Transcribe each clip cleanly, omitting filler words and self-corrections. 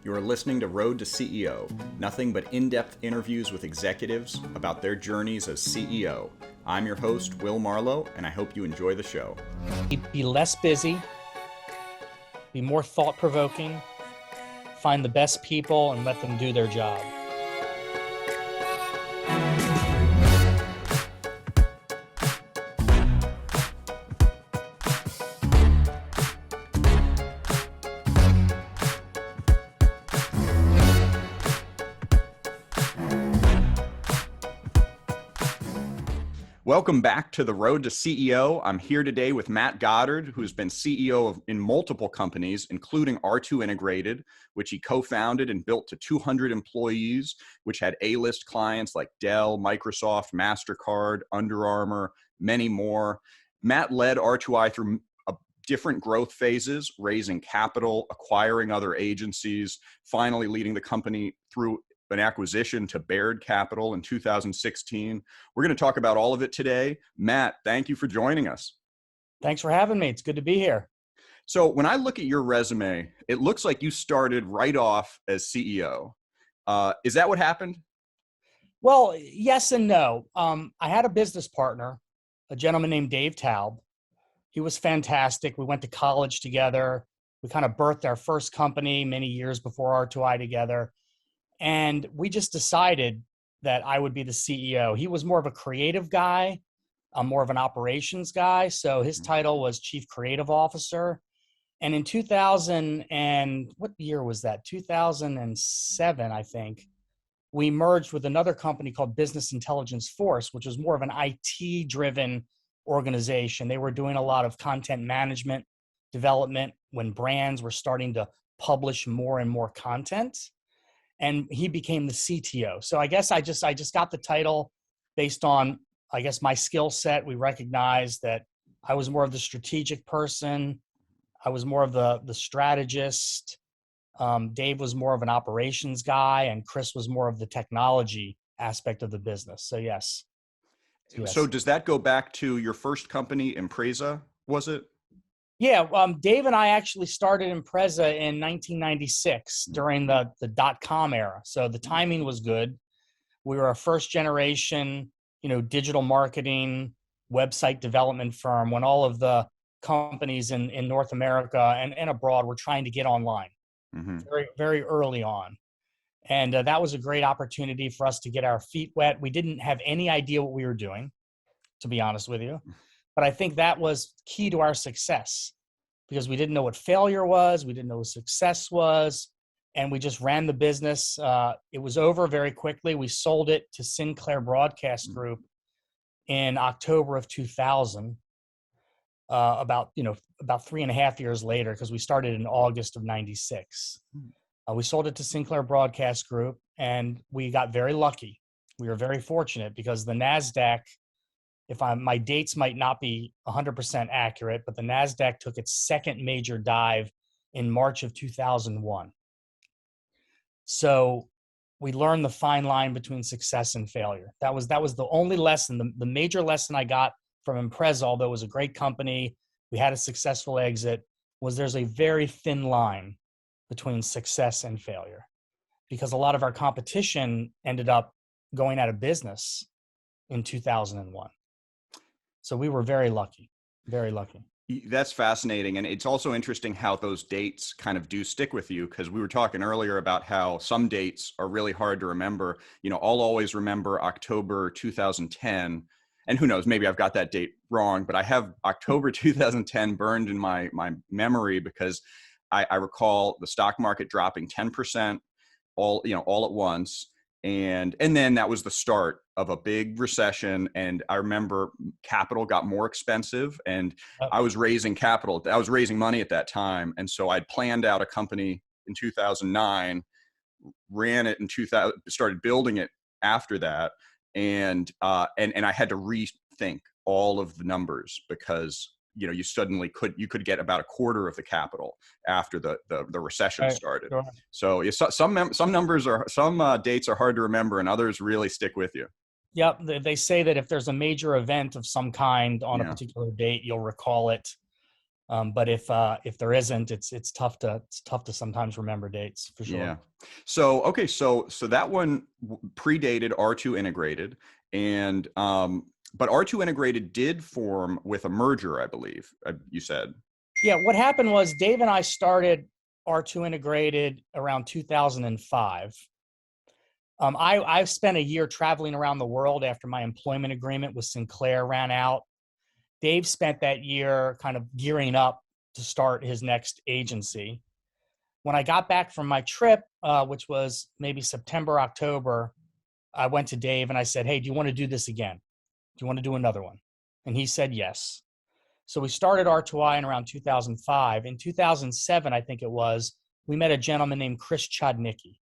You are listening to Road to CEO, nothing but in-depth interviews with executives about their journeys as CEO. I'm your host, Will Marlow, and I hope you enjoy the show. Be less busy, be more thought-provoking, find the best people and let them do their job. Welcome back to the Road to CEO. I'm here today with Matt Goddard, who's been CEO in multiple companies, including R2 Integrated, which he co-founded and built to 200 employees, which had A-list clients like Dell, Microsoft, MasterCard, Under Armour, many more. Matt led R2I through different growth phases, raising capital, acquiring other agencies, finally leading the company through an acquisition to Baird Capital in 2016. We're going to talk about all of it today. Matt, thank you for joining us. Thanks for having me. It's good to be here. So when I look at your resume, it looks like you started right off as CEO. Is that what happened? Well, yes and no. I had a business partner, a gentleman named Dave Taub. He was fantastic. We went to college together. We kind of birthed our first company many years before R2I together. And we just decided that I would be the CEO. He was more of a creative guy. I'm more of an operations guy. So his title was Chief Creative Officer. And in 2000 and what year was that? 2007, I think, we merged with another company called Business Intelligence Force, which was more of an IT-driven organization. They were doing a lot of content management development when brands were starting to publish more and more content. And he became the CTO. So I guess I just got the title based on, I guess, my skill set. We recognized that I was more of the strategic person. I was more of the strategist. Dave was more of an operations guy, and Chris was more of the technology aspect of the business. So yes. So does that go back to your first company, Impreza, was it? Yeah, Dave and I actually started Impreza in 1996 during the dot-com era. So the timing was good. We were a first generation, digital marketing, website development firm when all of the companies in North America and abroad were trying to get online very, very early on. And that was a great opportunity for us to get our feet wet. We didn't have any idea what we were doing, to be honest with you. But I think that was key to our success because we didn't know what failure was. We didn't know what success was. And we just ran the business. It was over very quickly. We sold it to Sinclair Broadcast Group in October of 2000, about 3.5 years later, because we started in August of 96. We sold it to Sinclair Broadcast Group, and we got very lucky. We were very fortunate because the NASDAQ, my dates might not be 100% accurate, but the NASDAQ took its second major dive in March of 2001. So we learned the fine line between success and failure. That was the only lesson, the major lesson I got from Impreza, although it was a great company, we had a successful exit, was there's a very thin line between success and failure because a lot of our competition ended up going out of business in 2001. So we were very lucky, very lucky. That's fascinating. And it's also interesting how those dates kind of do stick with you, because we were talking earlier about how some dates are really hard to remember. I'll always remember October 2010. And who knows, maybe I've got that date wrong, but I have October 2010 burned in my memory because I recall the stock market dropping 10% all at once. And then that was the start of a big recession. And I remember capital got more expensive and I was raising capital. I was raising money at that time. And so I'd planned out a company in 2009, ran it in 2000, started building it after that. And I had to rethink all of the numbers because you suddenly could get about a quarter of the capital after the recession started. Sure. So some dates are hard to remember and others really stick with you. Yep. They say that if there's a major event of some kind on a particular date, you'll recall it But if there isn't, it's tough to sometimes remember dates for sure. Yeah. So okay, so that one predated R2 Integrated, and but R2 Integrated did form with a merger, I believe. You said. Yeah, what happened was Dave and I started R2 Integrated around 2005. I spent a year traveling around the world after my employment agreement with Sinclair ran out. Dave spent that year kind of gearing up to start his next agency. When I got back from my trip, which was maybe September, October, I went to Dave and I said, "Hey, do you want to do this again? Do you want to do another one?" And he said yes. So we started R2I in around 2005. In 2007, I think it was, we met a gentleman named Chris Chodnicki.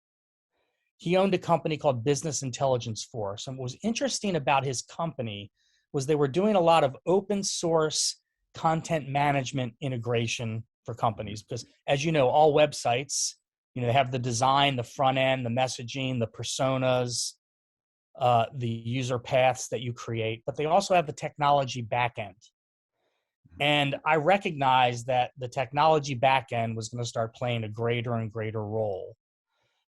He owned a company called Business Intelligence Force. And what was interesting about his company was they were doing a lot of open source content management integration for companies. Because as you know, all websites, they have the design, the front end, the messaging, the personas, the user paths that you create, but they also have the technology backend. And I recognized that the technology backend was going to start playing a greater and greater role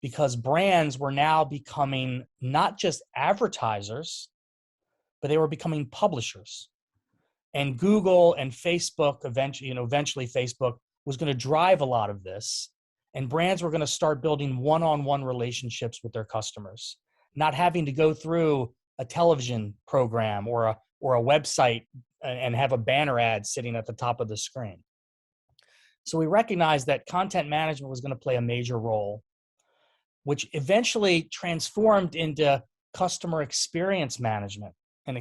because brands were now becoming not just advertisers, but they were becoming publishers. And Google and Facebook, eventually Facebook was going to drive a lot of this. And brands were going to start building one-on-one relationships with their customers, not having to go through a television program or a website and have a banner ad sitting at the top of the screen. So we recognized that content management was going to play a major role, which eventually transformed into customer experience management. And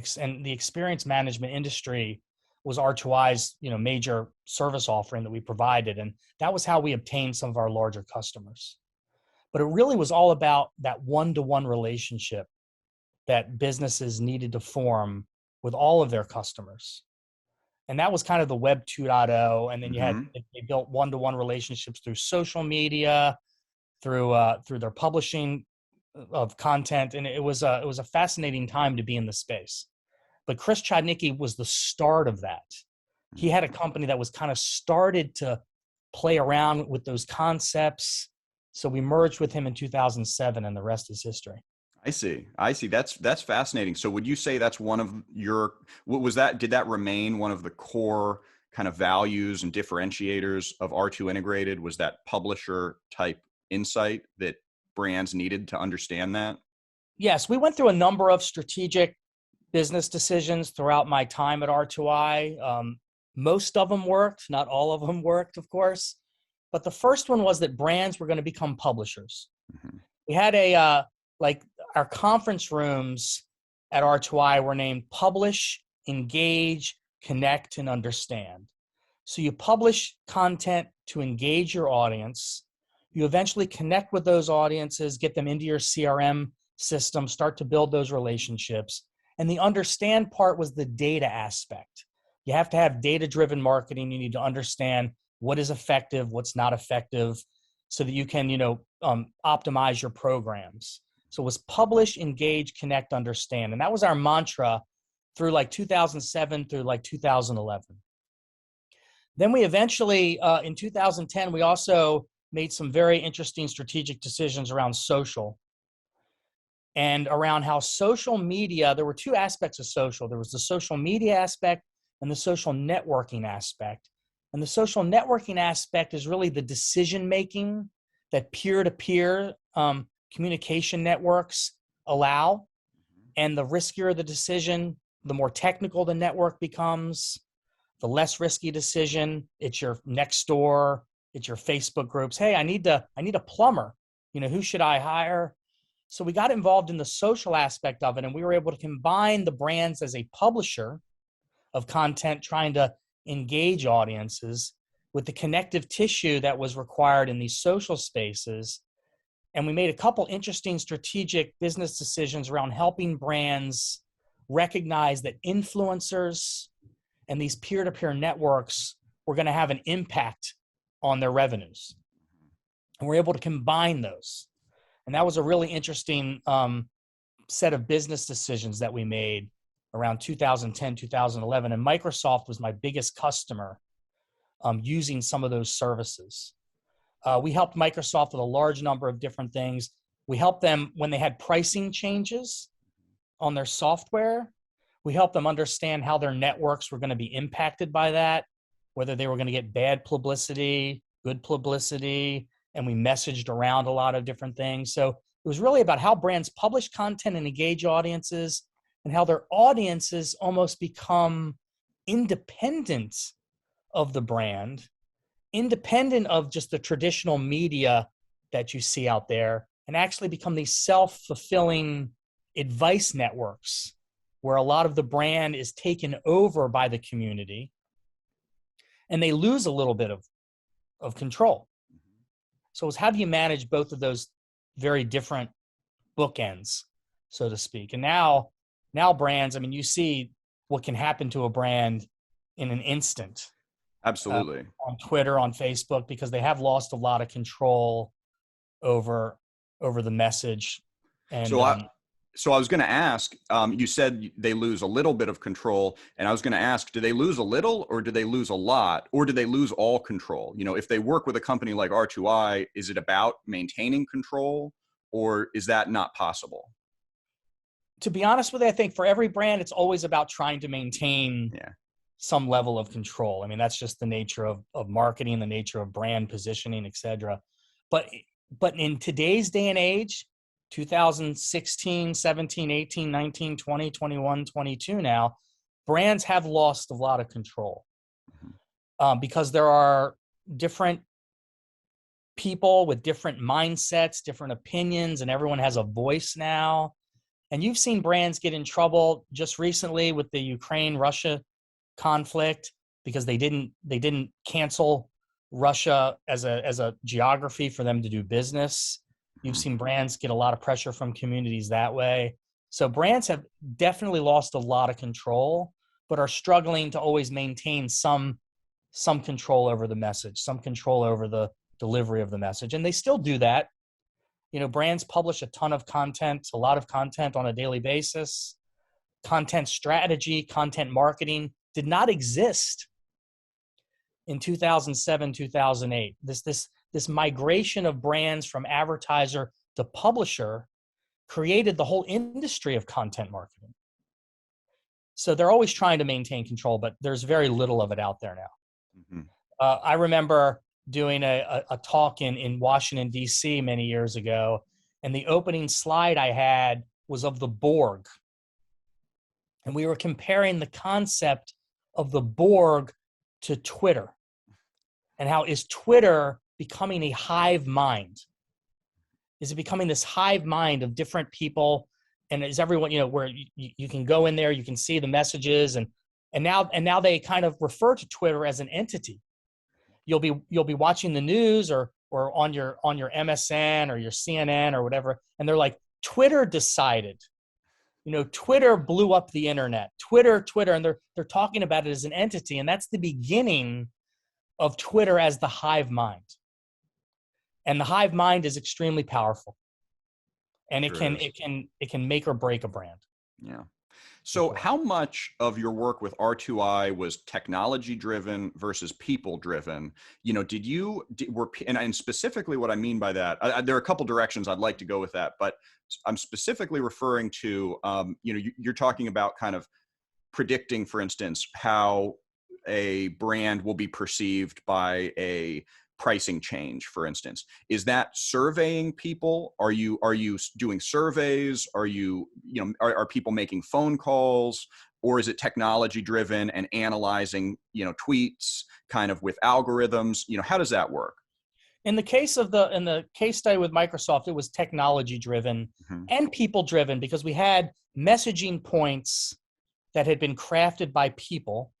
the experience management industry was R2I's major service offering that we provided. And that was how we obtained some of our larger customers. But it really was all about that one-to-one relationship that businesses needed to form with all of their customers. And that was kind of the Web 2.0. And then they built one-to-one relationships through social media, through their publishing of content. And it was a fascinating time to be in the space. But Chris Chodnicki was the start of that. He had a company that was kind of started to play around with those concepts. So we merged with him in 2007, and the rest is history. I see. That's fascinating. So would you say that's one of your, did that remain one of the core kind of values and differentiators of R2 Integrated? Was that publisher type insight that brands needed to understand that? Yes, we went through a number of strategic business decisions throughout my time at R2I. Most of them worked, not all of them worked, of course. But the first one was that brands were going to become publishers. Mm-hmm. We had our conference rooms at R2I were named Publish, Engage, Connect, and Understand. So you publish content to engage your audience. You eventually connect with those audiences, get them into your CRM system, start to build those relationships. And the understand part was the data aspect. You have to have data-driven marketing. You need to understand what is effective, what's not effective, so that you can, optimize your programs. So it was publish, engage, connect, understand. And that was our mantra through 2007 through 2011. Then we eventually, in 2010, we also made some very interesting strategic decisions around social and around how social media, there were two aspects of social. There was the social media aspect and the social networking aspect. And the social networking aspect is really the decision-making that peer-to-peer communication networks allow. And the riskier the decision, the more technical the network becomes, the less risky decision. It's your next door, it's your Facebook groups. Hey, I need a plumber. Who should I hire? So we got involved in the social aspect of it, and we were able to combine the brands as a publisher of content trying to engage audiences with the connective tissue that was required in these social spaces. And we made a couple interesting strategic business decisions around helping brands recognize that influencers and these peer-to-peer networks were going to have an impact on their revenues. And we're able to combine those. And that was a really interesting set of business decisions that we made around 2010, 2011. And Microsoft was my biggest customer using some of those services. We helped Microsoft with a large number of different things. We helped them when they had pricing changes on their software. We helped them understand how their networks were going to be impacted by that, whether they were going to get bad publicity, good publicity, and we messaged around a lot of different things. So it was really about how brands publish content and engage audiences, and how their audiences almost become independent of the brand, independent of just the traditional media that you see out there, and actually become these self-fulfilling advice networks where a lot of the brand is taken over by the community and they lose a little bit of control. So it's how do you manage both of those very different bookends, so to speak? And now brands, I mean, you see what can happen to a brand in an instant. Absolutely. On Twitter, on Facebook, because they have lost a lot of control over the message. And so I was going to ask, you said they lose a little bit of control, and I was going to ask, do they lose a little, or do they lose a lot, or do they lose all control? You know, if they work with a company like R2I, is it about maintaining control, or is that not possible? To be honest with you, I think for every brand, it's always about trying to maintain some level of control. I mean, that's just the nature of marketing, the nature of brand positioning, et cetera. But in today's day and age, 2016, 17, 18, 19, 20, 21, 22 now, brands have lost a lot of control because there are different people with different mindsets, different opinions, and everyone has a voice now. And you've seen brands get in trouble just recently with the Ukraine-Russia conflict because they didn't cancel Russia as a geography for them to do business. You've seen brands get a lot of pressure from communities that way. So brands have definitely lost a lot of control, but are struggling to always maintain some control over the message, some control over the delivery of the message. And they still do that. You know, brands publish a ton of content, a lot of content on a daily basis. Content strategy, content marketing did not exist in 2007, 2008. This migration of brands from advertiser to publisher created the whole industry of content marketing. So they're always trying to maintain control, but there's very little of it out there now. I remember doing a talk in Washington, D.C. many years ago, and the opening slide I had was of the Borg. And we were comparing the concept of the Borg to Twitter, and how is Twitter becoming a hive mind? Is it becoming this hive mind of different people? And is everyone, you know, where you can go in there, you can see the messages, and now they kind of refer to Twitter as an entity. You'll be watching the news or on your MSN or your CNN or whatever, and they're like, Twitter decided. You know, Twitter blew up the internet. Twitter, and they're talking about it as an entity, and that's the beginning of Twitter as the hive mind. And the hive mind is extremely powerful, and it can make or break a brand. Yeah. So how much of your work with R2I was technology driven versus people driven? You know, and specifically what I mean by that, there are a couple directions I'd like to go with that, but I'm specifically referring to, you know, you're talking about kind of predicting, for instance, how a brand will be perceived by a pricing change, for instance. Is that surveying people? Are you doing surveys? Are people making phone calls? Or is it technology driven and analyzing, you know, tweets kind of with algorithms? You know, how does that work? In the case study with Microsoft, it was technology driven and people driven, because we had messaging points that had been crafted by people.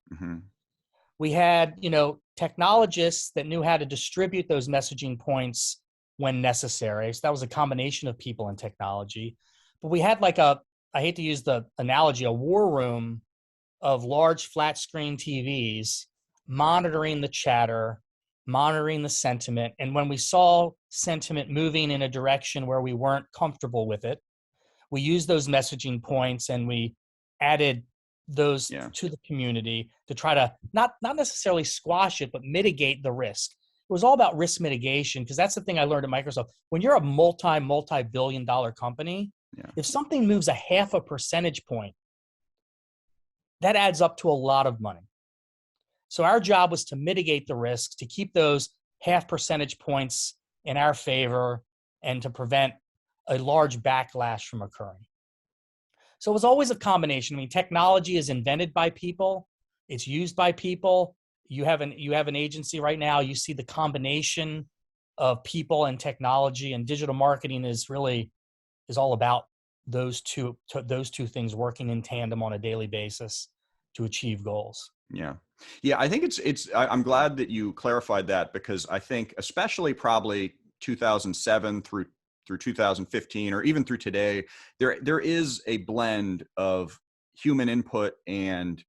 We had, you know, technologists that knew how to distribute those messaging points when necessary. So that was a combination of people and technology. But we had like I hate to use the analogy, a war room of large flat screen TVs monitoring the chatter, monitoring the sentiment. And when we saw sentiment moving in a direction where we weren't comfortable with it, we used those messaging points and we added those Yeah. to the community to try to not necessarily squash it, but mitigate the risk. It was all about risk mitigation, because that's the thing I learned at Microsoft. When you're a multi-billion dollar company, Yeah. if something moves a half a percentage point, that adds up to a lot of money. So our job was to mitigate the risks, to keep those half percentage points in our favor, and to prevent a large backlash from occurring. So it was always a combination. I mean, technology is invented by people, it's used by people. You have an agency right now. You see the combination of people and technology, and digital marketing is all about those two things working in tandem on a daily basis to achieve goals. Yeah. Yeah. I think I'm glad that you clarified that, because I think especially probably 2007 through 2015, or even through today, there is a blend of human input and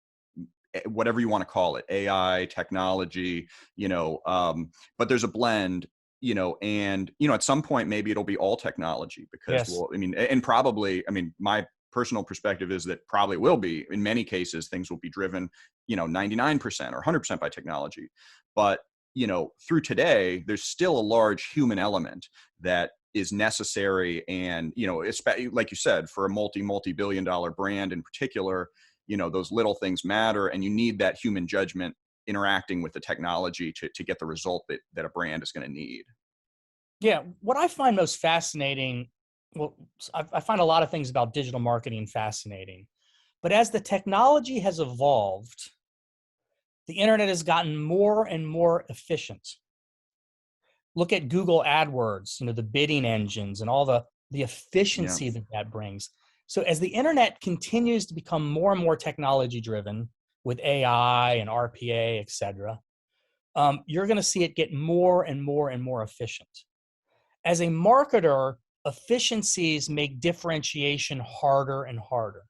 whatever you want to call it, AI, technology, but there's a blend, and, at some point, maybe it'll be all technology, because, Yes. well, I mean, and probably, I mean, my personal perspective is that probably will be, in many cases, things will be driven, 99% or 100% by technology. But, through today, there's still a large human element that is necessary. And, especially, like you said, for a multi-billion dollar brand in particular, those little things matter, and you need that human judgment interacting with the technology to get the result that a brand is going to need. Yeah. What I find most fascinating, well, I find a lot of things about digital marketing fascinating, but as the technology has evolved, the internet has gotten more and more efficient. Look at Google AdWords, the bidding engines and all the Yeah. efficiency that brings. So as the internet continues to become more and more technology driven with AI and RPA, et cetera, you're going to see it get more and more and more efficient. As a marketer, efficiencies make differentiation harder and harder.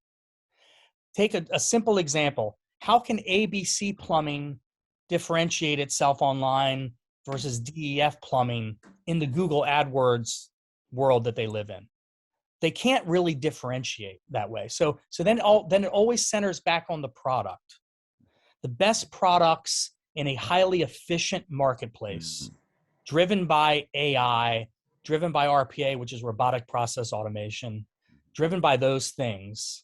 Take a simple example. How can ABC Plumbing differentiate itself online versus DEF Plumbing in the Google AdWords world that they live in? They can't really differentiate that way. So then it always centers back on the product. The best products in a highly efficient marketplace, driven by AI, driven by RPA, which is robotic process automation, driven by those things,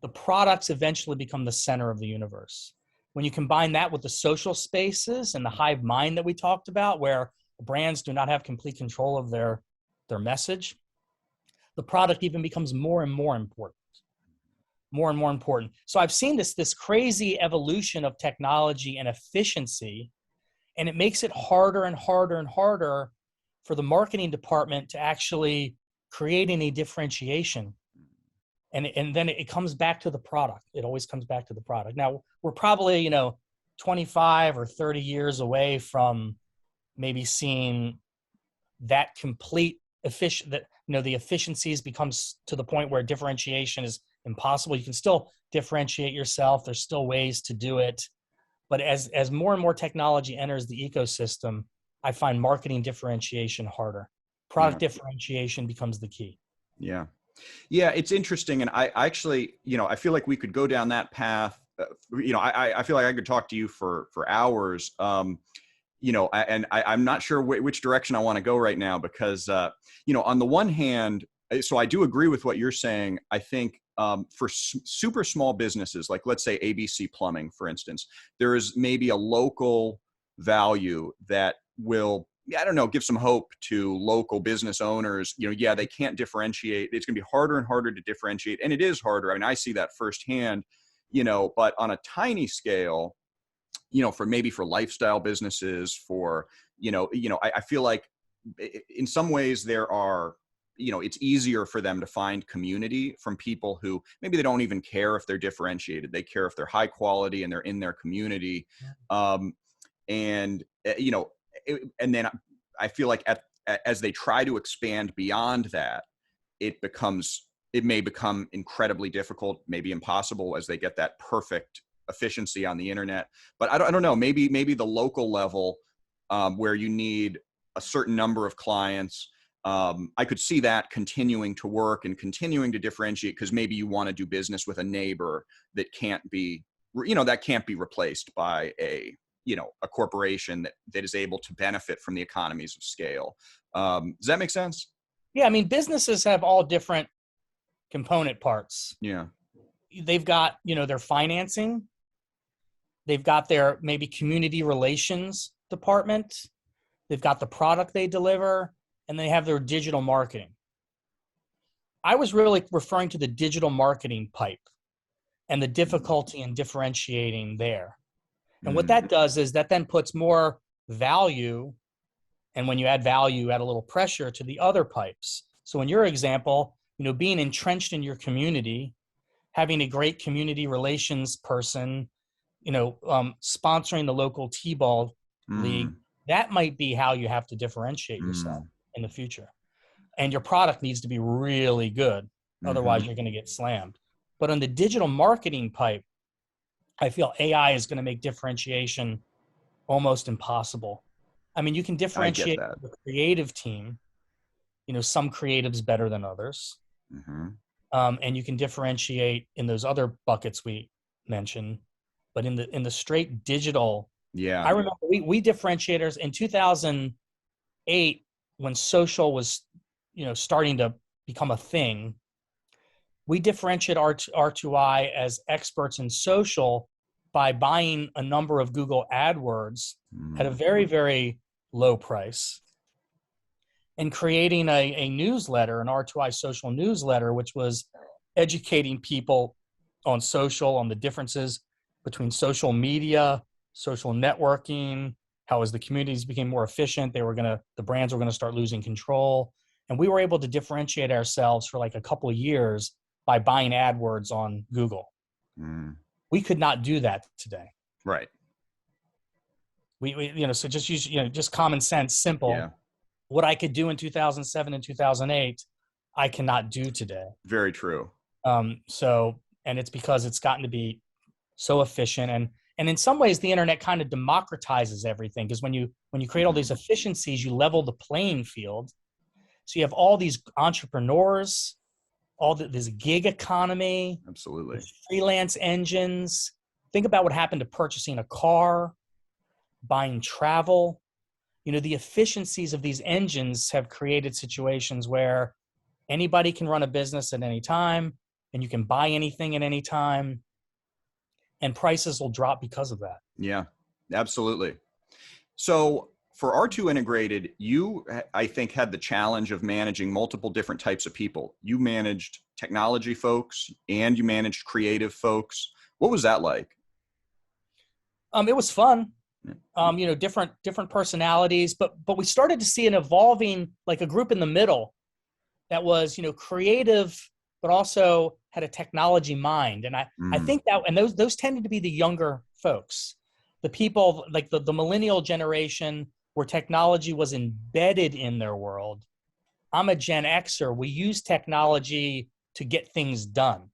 the products eventually become the center of the universe. When you combine that with the social spaces and the hive mind that we talked about, where brands do not have complete control of their message, the product even becomes more and more important. More and more important. So I've seen this crazy evolution of technology and efficiency, and it makes it harder and harder and harder for the marketing department to actually create any differentiation. And then it comes back to the product. It always comes back to the product. Now, we're probably, 25 or 30 years away from maybe seeing that complete the efficiencies becomes to the point where differentiation is impossible. You can still differentiate yourself. There's still ways to do it. But as more and more technology enters the ecosystem, I find marketing differentiation harder. Product differentiation becomes the key. Yeah. Yeah, it's interesting. And I actually, I feel like we could go down that path. I feel like I could talk to you for hours. I'm not sure which direction I want to go right now, because, on the one hand, so I do agree with what you're saying. I think for super small businesses, like let's say ABC Plumbing, for instance, there is maybe a local value that will, I don't know, give some hope to local business owners. They can't differentiate. It's going to be harder and harder to differentiate. And it is harder. I mean, I see that firsthand, but on a tiny scale, for lifestyle businesses, I feel like in some ways there are, it's easier for them to find community from people who maybe they don't even care if they're differentiated. They care if they're high quality and they're in their community. And then I feel like as they try to expand beyond that, it may become incredibly difficult, maybe impossible, as they get that perfect efficiency on the internet. But I don't know, maybe the local level, where you need a certain number of clients, I could see that continuing to work and continuing to differentiate, because maybe you want to do business with a neighbor that can't be, that can't be replaced by a corporation that is able to benefit from the economies of scale. Does that make sense? Yeah, I mean, businesses have all different component parts. Yeah. They've got, their financing. They've got their maybe community relations department. They've got the product they deliver, and they have their digital marketing. I was really referring to the digital marketing pipe and the difficulty in differentiating there. And what that does is that then puts more value, and when you add value, you add a little pressure to the other pipes. So in your example, being entrenched in your community, having a great community relations person, sponsoring the local T-ball league, that might be how you have to differentiate yourself in the future. And your product needs to be really good. Otherwise, you're going to get slammed. But on the digital marketing pipe, I feel AI is going to make differentiation almost impossible. I mean, you can differentiate the creative team. Some creatives better than others. And you can differentiate in those other buckets we mentioned. But in the straight digital, I remember we differentiators in 2008 when social was, starting to become a thing. We differentiate R2I as experts in social by buying a number of Google AdWords at a very, very low price and creating a newsletter, an R2I social newsletter, which was educating people on social, on the differences between social media, social networking, how as the communities became more efficient, the brands were going to start losing control. And we were able to differentiate ourselves for like a couple of years by buying AdWords on Google. We could not do that today. Right. We so just use, just common sense, simple. Yeah. What I could do in 2007 and 2008, I cannot do today. Very true. And it's because it's gotten to be so efficient, and in some ways the internet kind of democratizes everything, because when you create all these efficiencies, you level the playing field. So you have all these entrepreneurs, this gig economy, absolutely, freelance engines. Think about what happened to purchasing a car, buying travel. The efficiencies of these engines have created situations where anybody can run a business at any time, and you can buy anything at any time, and prices will drop because of that. Yeah, absolutely. So for R2 Integrated, you, I think, had the challenge of managing multiple different types of people. You managed technology folks and you managed creative folks. What was that like? It was fun. Different personalities, but we started to see an evolving, like a group in the middle that was, creative, but also had a technology mind. And I think that, and those tended to be the younger folks, the people like the millennial generation, where technology was embedded in their world. I'm a Gen Xer. We use technology to get things done.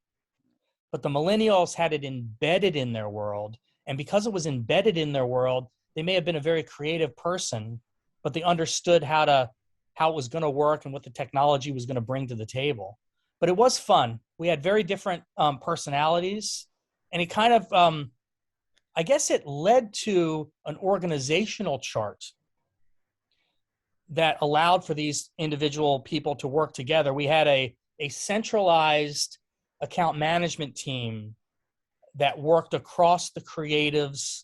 But the millennials had it embedded in their world. And because it was embedded in their world, they may have been a very creative person, but they understood how it was going to work and what the technology was going to bring to the table. But it was fun. We had very different personalities, and it kind of, I guess it led to an organizational chart that allowed for these individual people to work together. We had a centralized account management team that worked across the creatives,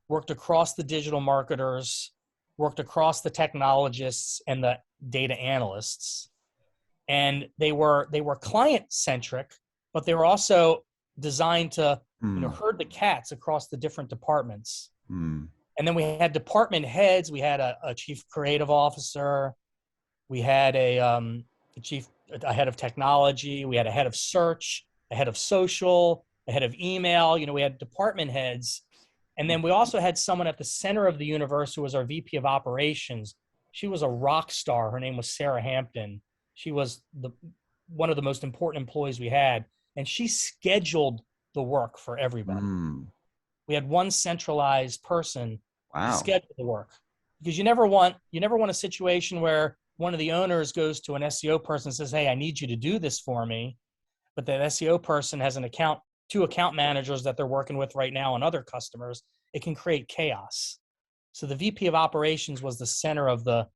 worked across the digital marketers, worked across the technologists and the data analysts. And they were client-centric, but they were also designed to herd the cats across the different departments. And then we had department heads. We had a chief creative officer. We had a head of technology. We had a head of search, a head of social, a head of email. We had department heads. And then we also had someone at the center of the universe who was our VP of operations. She was a rock star. Her name was Sarah Hampton. She was one of the most important employees we had. And she scheduled the work for everybody. We had one centralized person to schedule the work, because you never want a situation where one of the owners goes to an SEO person and says, hey, I need you to do this for me. But that SEO person has two account managers that they're working with right now and other customers. It can create chaos. So the VP of operations was the center of the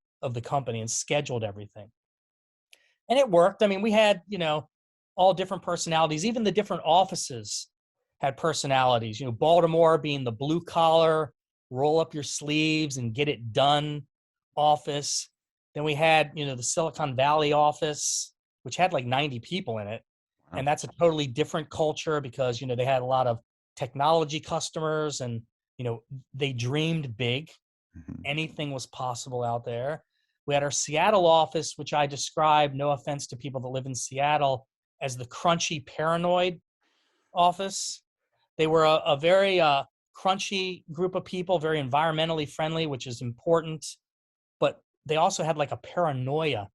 company and scheduled everything. And it worked. I mean, we had, all different personalities. Even the different offices had personalities. Baltimore being the blue collar, roll up your sleeves and get it done office. Then we had, the Silicon Valley office, which had like 90 people in it. Wow. And that's a totally different culture because, they had a lot of technology customers and, they dreamed big. Mm-hmm. Anything was possible out there. We had our Seattle office, which I describe, no offense to people that live in Seattle, as the crunchy paranoid office. They were a very crunchy group of people, very environmentally friendly, which is important. But they also had like a paranoia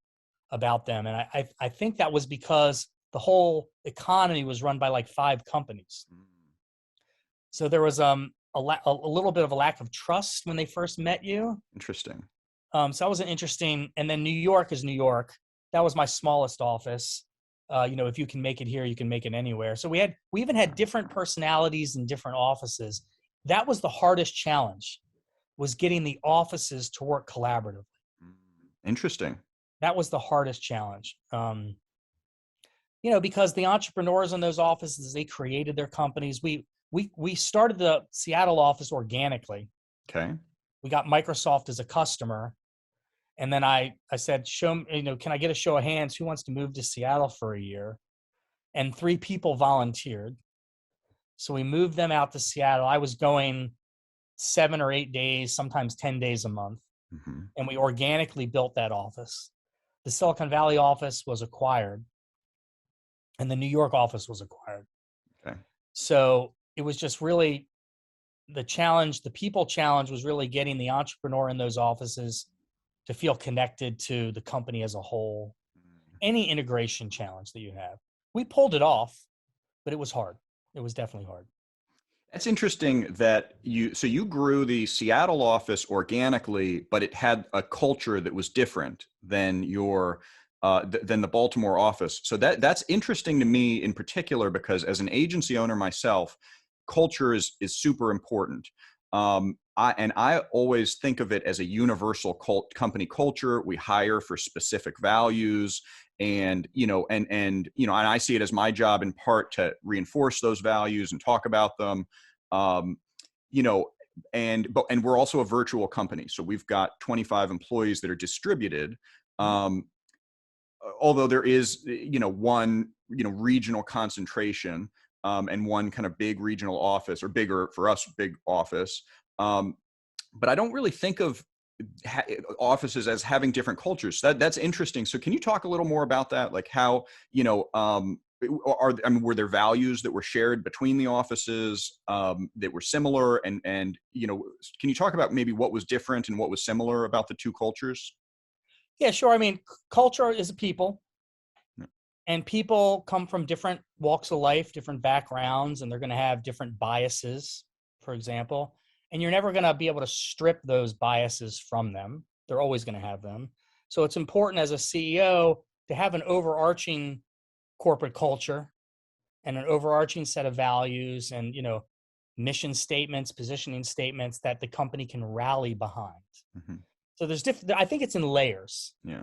about them. And I think that was because the whole economy was run by like 5 companies. So there was a little bit of a lack of trust when they first met you. Interesting. So that was an interesting, and then New York is New York. That was my smallest office. If you can make it here, you can make it anywhere. So we even had different personalities in different offices. That was the hardest challenge, was getting the offices to work collaboratively. Interesting. That was the hardest challenge. Because the entrepreneurs in those offices, they created their companies. We started the Seattle office organically. Okay. We got Microsoft as a customer. And then I said, can I get a show of hands? Who wants to move to Seattle for a year? And 3 people volunteered. So we moved them out to Seattle. I was going 7 or 8 days, sometimes 10 days a month. Mm-hmm. And we organically built that office. The Silicon Valley office was acquired. And the New York office was acquired. Okay. So it was just really the challenge. The people challenge was really getting the entrepreneur in those offices to feel connected to the company as a whole. Any integration challenge that you have. We pulled it off, but it was hard. It was definitely hard. That's interesting that you grew the Seattle office organically, but it had a culture that was different than than the Baltimore office. So that's interesting to me in particular, because as an agency owner myself, culture is super important. I always think of it as a universal company culture. We hire for specific values, and I see it as my job in part to reinforce those values and talk about them. And we're also a virtual company, so we've got 25 employees that are distributed. Although there is, one, regional concentration, and one kind of big regional office, or bigger for us, big office. But I don't really think of offices as having different cultures. That's interesting. So can you talk a little more about that? Like how, were there values that were shared between the offices that were similar? And can you talk about maybe what was different and what was similar about the 2 cultures? Yeah, sure. I mean, culture is a people. Yeah. And people come from different walks of life, different backgrounds, and they're going to have different biases, for example. And you're never going to be able to strip those biases from them. They're always going to have them. So it's important as a CEO to have an overarching corporate culture and an overarching set of values and, mission statements, positioning statements that the company can rally behind. Mm-hmm. So there's I think it's in layers. Yeah.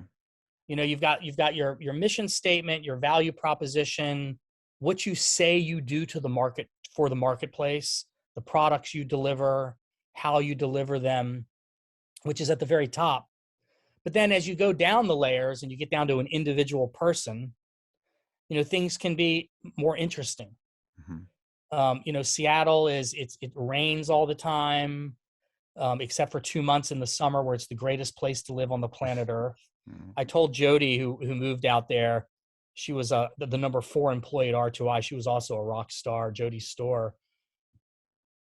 You've got your mission statement, your value proposition, what you say you do to the market for the marketplace, the products you deliver, how you deliver them, which is at the very top. But then as you go down the layers and you get down to an individual person, things can be more interesting. Mm-hmm. Seattle it rains all the time, except for 2 months in the summer where it's the greatest place to live on the planet Earth. Mm-hmm. I told Jody, who moved out there, she was the number 4 employee at R2I. She was also a rock star, Jody Storr.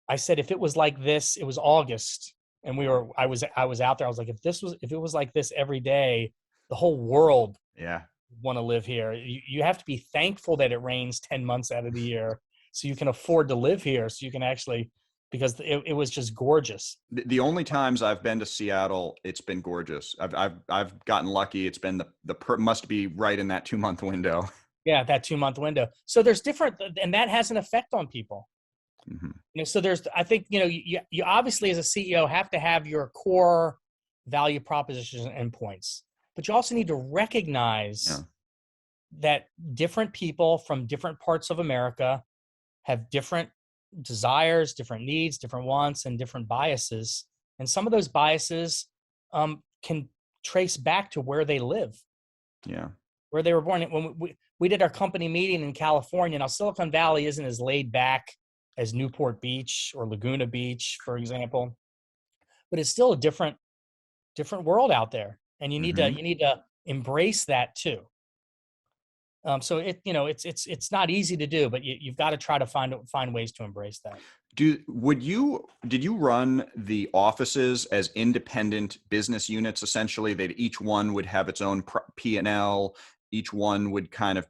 I said, if it was like this, it was August, and I was out there. I was like, if it was like this every day, the whole world want to live here. You have to be thankful that it rains 10 months out of the year, so you can afford to live here. So you can actually, because it was just gorgeous. The only times I've been to Seattle, it's been gorgeous. I've gotten lucky. It's been must be right in that 2-month window. Yeah, that 2-month window. So there's different, and that has an effect on people. Mm-hmm. So there's, I think, you obviously as a CEO have to have your core value propositions and points, but you also need to recognize that different people from different parts of America have different desires, different needs, different wants, and different biases. And some of those biases can trace back to where they live, where they were born. When we did our company meeting in California, now Silicon Valley isn't as laid back as Newport Beach or Laguna Beach, for example, but it's still a different world out there, and you need to embrace that too. So it's not easy to do, but you've got to try to find ways to embrace that. Did you run the offices as independent business units? Essentially, that each one would have its own P&L. Each one would kind of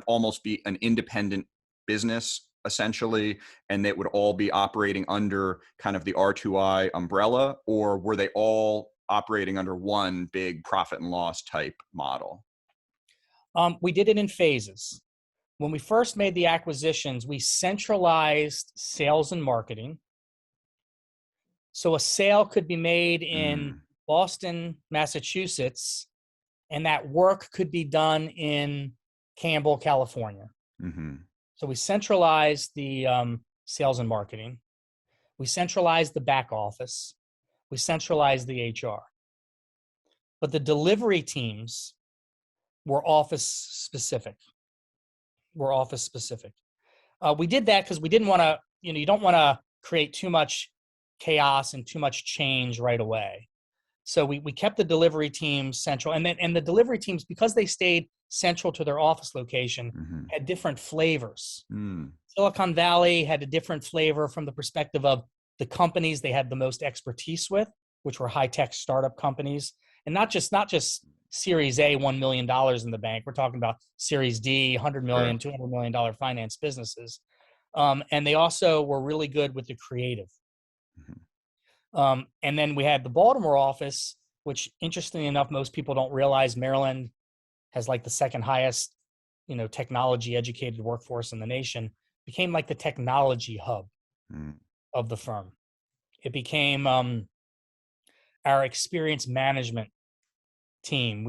almost be an independent business, essentially, and they would all be operating under kind of the R2I umbrella, or were they all operating under one big profit and loss type model? We did it in phases. When we first made the acquisitions, we centralized sales and marketing. So a sale could be made in Boston, Massachusetts, and that work could be done in Campbell, California. Mm-hmm. So we centralized the sales and marketing. We centralized the back office. We centralized the HR. But the delivery teams were office specific. We did that because we didn't want to, you don't want to create too much chaos and too much change right away. So we kept the delivery teams central, and the delivery teams, because they stayed central to their office location, had different flavors. Silicon Valley had a different flavor from the perspective of the companies they had the most expertise with, which were high-tech startup companies, and not just Series A, $1 million in the bank. We're talking about Series D, $100 million, $200 million finance businesses. And they also were really good with the creative. And then we had the Baltimore office, which, interestingly enough, most people don't realize Maryland has like the second highest, technology educated workforce in the nation, became like the technology hub of the firm. It became our experience management team.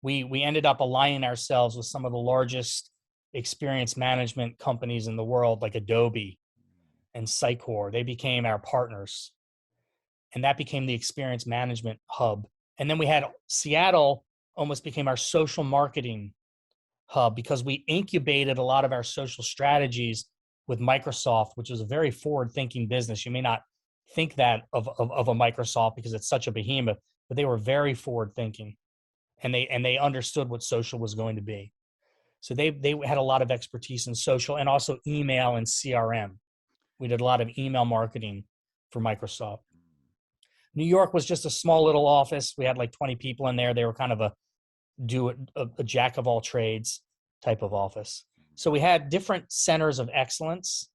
We ended up aligning ourselves with some of the largest experience management companies in the world, like Adobe and Sycor. They became our partners, and that became the experience management hub. And then we had Seattle almost became our social marketing hub, because we incubated a lot of our social strategies with Microsoft, which was a very forward-thinking business. You may not think that of a Microsoft because it's such a behemoth, but they were very forward-thinking. And they understood what social was going to be. So they had a lot of expertise in social, and also email and CRM. We did a lot of email marketing for Microsoft. New York was just a small little office. We had like 20 people in there. They were kind of a jack of all trades type of office. So we had different centers of excellence.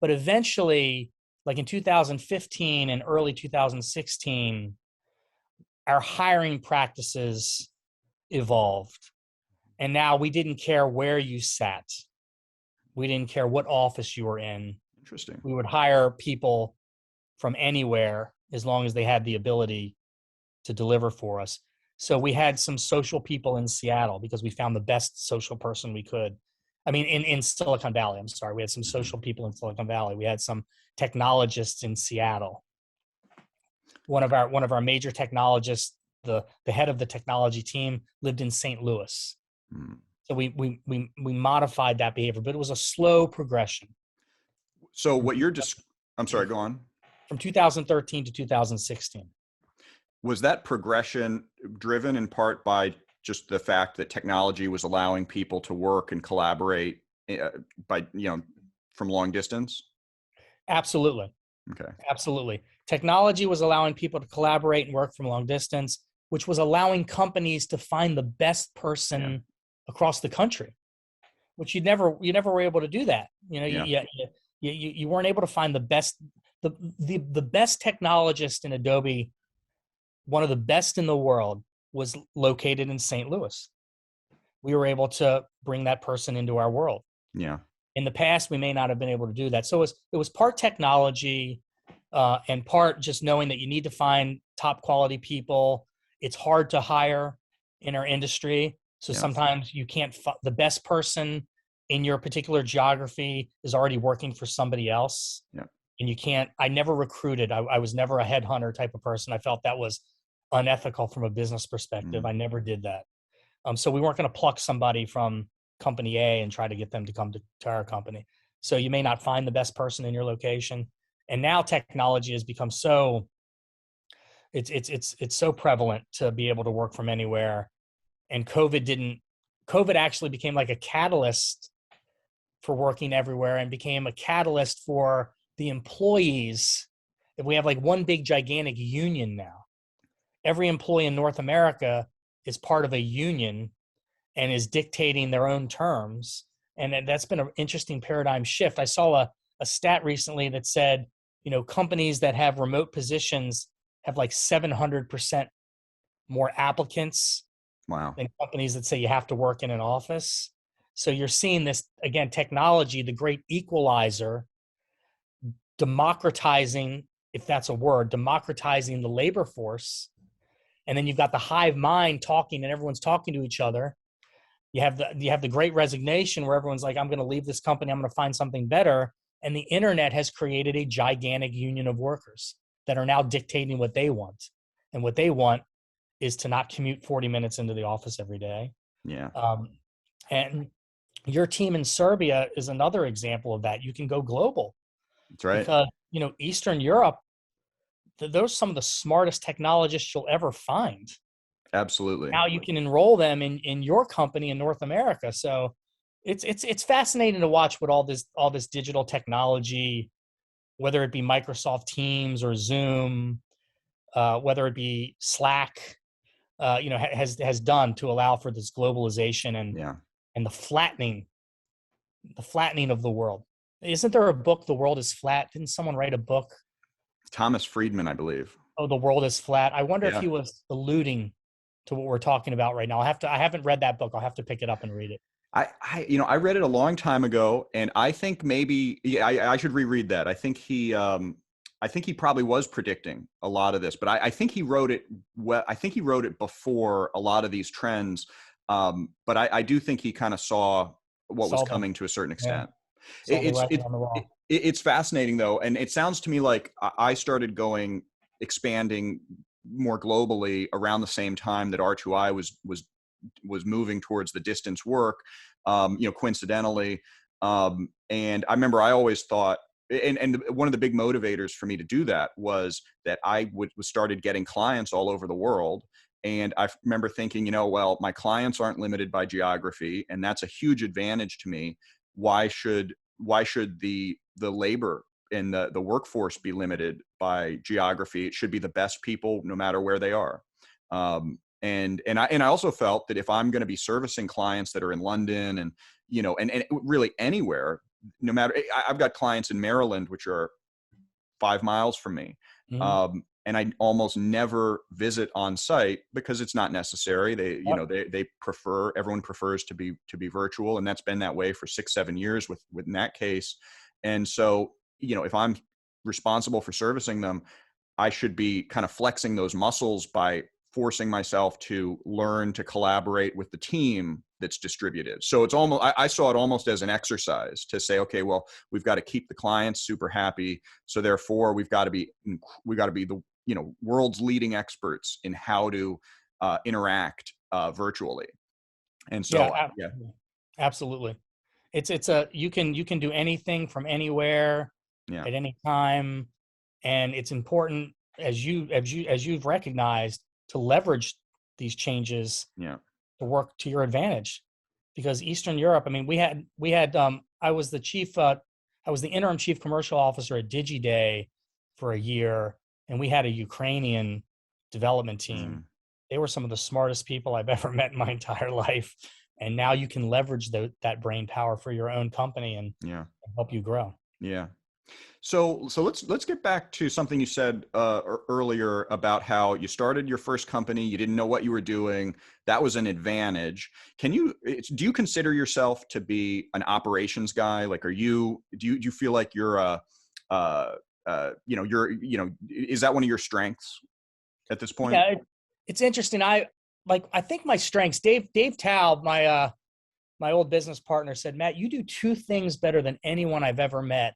But eventually, like in 2015 and early 2016, our hiring practices evolved. And now we didn't care where you sat. We didn't care what office you were in. Interesting. We would hire people from anywhere as long as they had the ability to deliver for us. So we had some social people in Seattle because we found the best social person we could. I mean, in Silicon Valley, I'm sorry. We had some social people in Silicon Valley. We had some technologists in Seattle. One of our major technologists, the head of the technology team, lived in St. Louis. So we modified that behavior, but it was a slow progression. So what you're I'm sorry, go on. From 2013 to 2016. Was that progression driven in part by just the fact that technology was allowing people to work and collaborate from long distance? Absolutely. Okay. Absolutely. Technology was allowing people to collaborate and work from long distance, which was allowing companies to find the best person across the country, which you never were able to do that. You weren't able to find the best the best technologist in Adobe, one of the best in the world, was located in St. Louis. We were able to bring that person into our world. Yeah. In the past, we may not have been able to do that. So it was part technology, and part just knowing that you need to find top quality people. It's hard to hire in our industry. So Yeah. sometimes you can't, the best person in your particular geography is already working for somebody else. Yeah. And you can't, I never recruited. I was never a headhunter type of person. I felt that was unethical from a business perspective. I never did that. So we weren't going to pluck somebody from company A and try to get them to come to our company. So you may not find the best person in your location. And now technology has become so, it's so prevalent to be able to work from anywhere. And COVID actually became like a catalyst for working everywhere, and became a catalyst for the employees. If we have like one big gigantic union now, every employee in North America is part of a union and is dictating their own terms. And that's been an interesting paradigm shift. I saw a stat recently that said, companies that have remote positions have like 700% more applicants Wow. than companies that say you have to work in an office. So you're seeing this, again, technology, the great equalizer, democratizing, if that's a word, democratizing the labor force. And then you've got the hive mind talking, and everyone's talking to each other. You have the great resignation, where everyone's like, I'm going to leave this company, I'm going to find something better. And the internet has created a gigantic union of workers that are now dictating what they want. And what they want is to not commute 40 minutes into the office every day. Yeah. And your team in Serbia is another example of that. You can go global. That's right. Because, Eastern Europe, those are some of the smartest technologists you'll ever find. Absolutely. Now you can enroll them in your company in North America. So it's fascinating to watch what all this digital technology, whether it be Microsoft Teams or Zoom, whether it be Slack, has done to allow for this globalization and the flattening of the world. Isn't there a book, The World is Flat? Didn't someone write a book? Thomas Friedman, I believe. Oh, The World is Flat. I wonder if Yeah. he was alluding to what we're talking about right now. I haven't read that book. I'll have to pick it up and read it. I read it a long time ago, and I think maybe I should reread that. I think he probably was predicting a lot of this, but I think he wrote it well. I think he wrote it before a lot of these trends. But I do think he kind of saw what was coming to a certain extent. It's fascinating though, and it sounds to me like I started expanding more globally around the same time that R2I was moving towards the distance work, coincidentally. And I remember I always thought, and one of the big motivators for me to do that was that I started getting clients all over the world. And I remember thinking, well, my clients aren't limited by geography, and that's a huge advantage to me. Why should the labor and the workforce be limited by geography? It should be the best people, no matter where they are. And I also felt that if I'm going to be servicing clients that are in London and really anywhere, no matter, I've got clients in Maryland, which are 5 miles from me. Mm-hmm. And I almost never visit on site because it's not necessary. Everyone prefers to be virtual. And that's been that way for 6-7 years in that case. And so, if I'm responsible for servicing them, I should be kind of flexing those muscles by forcing myself to learn to collaborate with the team that's distributed. So it's almost, I saw it almost as an exercise to say, okay, well, we've got to keep the clients super happy. So therefore we've got to be the, world's leading experts in how to interact virtually. And so, absolutely. You can do anything from anywhere at any time. And it's important, as you've recognized, to leverage these changes to work to your advantage. Because Eastern Europe, I mean, we had I was the interim chief commercial officer at DigiDay for a year, and we had a Ukrainian development team. They were some of the smartest people I've ever met in my entire life. And now you can leverage that brain power for your own company and help you grow. Yeah. So let's get back to something you said earlier about how you started your first company. You didn't know what you were doing. That was an advantage. Do you consider yourself to be an operations guy? Like, do you feel like you're is that one of your strengths at this point? Yeah, it's interesting. I think my strengths. Dave Taub, my old business partner, said, Matt, you do two things better than anyone I've ever met.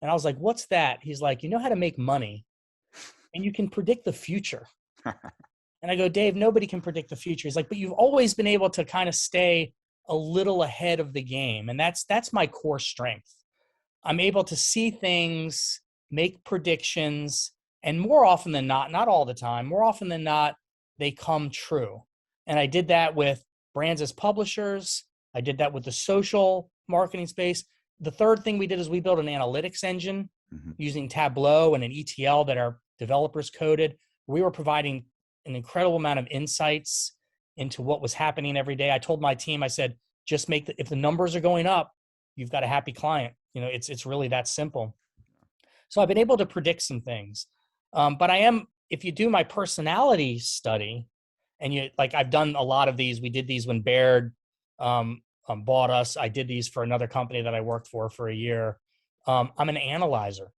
And I was like, what's that? He's like, you know how to make money and you can predict the future. And I go, Dave, nobody can predict the future. He's like, but you've always been able to kind of stay a little ahead of the game. And that's my core strength. I'm able to see things, make predictions, and more often than not all the time, more often than not, they come true. And I did that with brands as publishers. I did that with the social marketing space. The third thing we did is we built an analytics engine using Tableau and an ETL that our developers coded. We were providing an incredible amount of insights into what was happening every day. I told my team, I said, just if the numbers are going up, you've got a happy client. It's really that simple. So I've been able to predict some things. But if you do my personality study, and I've done a lot of these. We did these when Baird bought us. I did these for another company that I worked for a year. I'm an analyzer.